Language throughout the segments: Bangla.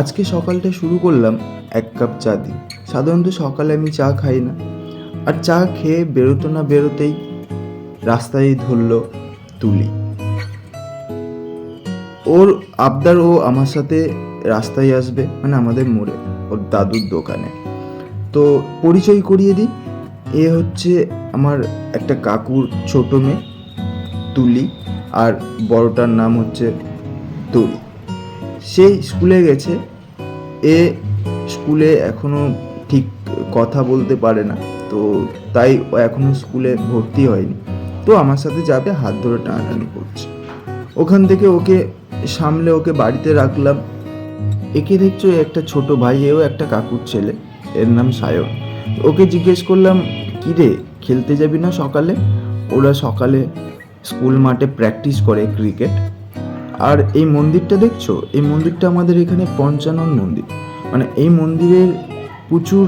আজকে সকালটা শুরু করলাম এক কাপ চা দিয়ে। সাধারণত সকালে আমি চা খাই না, আর চা খেয়ে বেরোতে না বেরোতেই রাস্তায় ধরলো তুলি। ওর আবদার, ও আমার সাথে রাস্তায় আসবে, মানে আমাদের মোড়ে ওর দাদুর দোকানে। তো পরিচয় করিয়ে দিই, এ হচ্ছে আমার একটা কাকুর ছোট মেয়ে তুলি, আর বড়টার নাম হচ্ছে তরি। সেই স্কুলে গেছে। এ স্কুলে এখনো ঠিক কথা বলতে পারে না, তো তাই ও এখনো স্কুলে ভর্তি হয়নি। তো আমার সাথে যাবে, হাত ধরে টানাটানি করছে। ওখান থেকে ওকে সামলে ওকে বাড়িতে রাখলাম। একে দেখছো, একটা ছোট ভাই, এও একটা কাকুর ছেলে, এর নাম সায়ন। ওকে জিজ্ঞেস করলাম, কি রে, খেলতে যাবি না সকালে? ওরা সকালে স্কুল মাঠে প্র্যাকটিস করে ক্রিকেট। আর এই মন্দিরটা দেখছো, এই মন্দিরটা আমাদের এখানে পঞ্চানন মন্দির, মানে এই মন্দিরের প্রচুর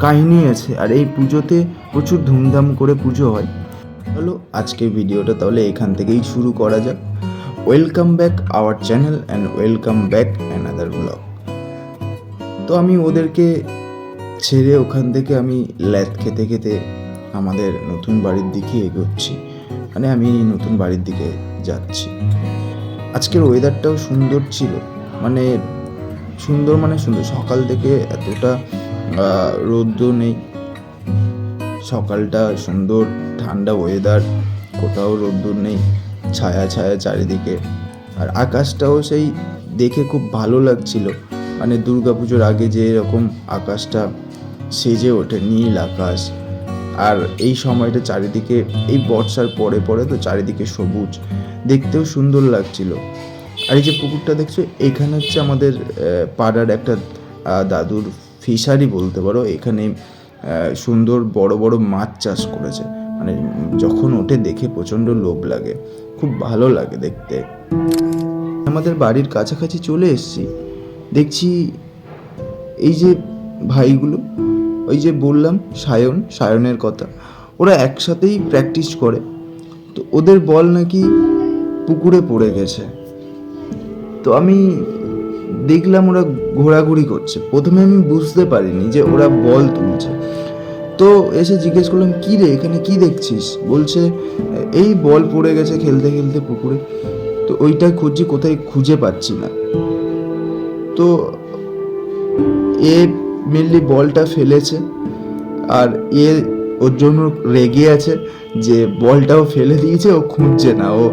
কাহিনী আছে, আর এই পুজোতে প্রচুর ধুমধাম করে পুজো হয়। চলো আজকের ভিডিওটা তাহলে এখান থেকেই শুরু করা যাক। Welcome back our channel and welcome back another blog. তো আমি ওদেরকে ছেড়ে ওখান থেকে আমি ল্যাদ খেতে খেতে আমাদের নতুন বাড়ির দিকে এগোচ্ছি, মানে আমি নতুন বাড়ির দিকে যাচ্ছি। আজকের ওয়েদারটাও সুন্দর ছিল, মানে সুন্দর মানে সুন্দর। সকাল থেকে এতটা রৌদ্র নেই, সকালটা সুন্দর, ঠান্ডা ওয়েদার, কোথাও রোদ্দুর নেই, ছায়া ছায়া চারিদিকে। আর আকাশটাও সেই দেখে খুব ভালো লাগছিল, মানে দুর্গাপুজোর আগে যে এরকম আকাশটা সেজে ওঠে, নীল আকাশ। আর এই সময়টা চারিদিকে, এই বর্ষার পরে পরে তো চারিদিকে সবুজ, দেখতেও সুন্দর লাগছিল। আর এই যে পুকুরটা দেখছো, এখানে হচ্ছে আমাদের পাড়ার একটা দাদুর ফিশারি বলতে পারো। এখানে সুন্দর বড় বড় মাছ চাষ করেছে, মানে যখন ওঠে দেখে প্রচণ্ড লোভ লাগে, খুব ভালো লাগে দেখতে। আমাদের বাড়ির কাছাকাছি চলে এসেছি, দেখছি এই যে ভাইগুলো, ওই যে বললাম সায়নের কথা, ওরা একসাথেই প্র্যাকটিস করে। তো ওদের বল নাকি পুকুরে পড়ে গেছে। তো আমি দেখলাম ওরা ঘোরাঘুরি করছে। প্রথমে আমি বুঝতে পারিনি যে ওরা বল তুলছে। তো এসে জিজ্ঞেস করলাম, কী রে, এখানে কি দেখছিস? বলছে এই বল পড়ে গেছে খেলতে খেলতে পুকুরে। তো ওইটা খুঁজছি, কোথায় খুঁজে পাচ্ছি না। তো এ মেনলি বলটা ফেলেছে, আর এ ওর জন্য রেগে আছে যে বলটাও ফেলে দিয়েছে, ও খুঁজছে না, ও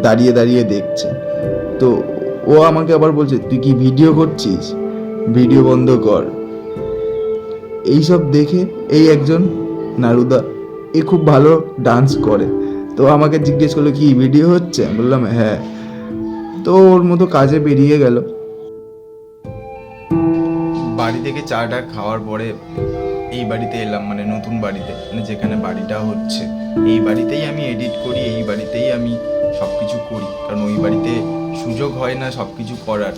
দাঁড়িয়ে দাঁড়িয়ে দেখছে। তো ও আমাকে আবার বলছে, তুই কি ভিডিও করছিস? ভিডিও বন্ধ কর। এইসব দেখে এই একজন নারুদা, এ খুব ভালো ডান্স করে। তো আমাকে জিজ্ঞেস করলো, কি ভিডিও হচ্ছে? বললাম হ্যাঁ। তো ওর মতো কাজে বেরিয়ে গেল। বাড়ি থেকে চাটা খাওয়ার পরে এই বাড়িতে এলাম, মানে নতুন বাড়িতে, মানে যেখানে বাড়িটা হচ্ছে। এই বাড়িতেই আমি এডিট করি, এই বাড়িতেই আমি সব কিছু করি, কারণ ওই বাড়িতে সুযোগ হয় না সব কিছু করার।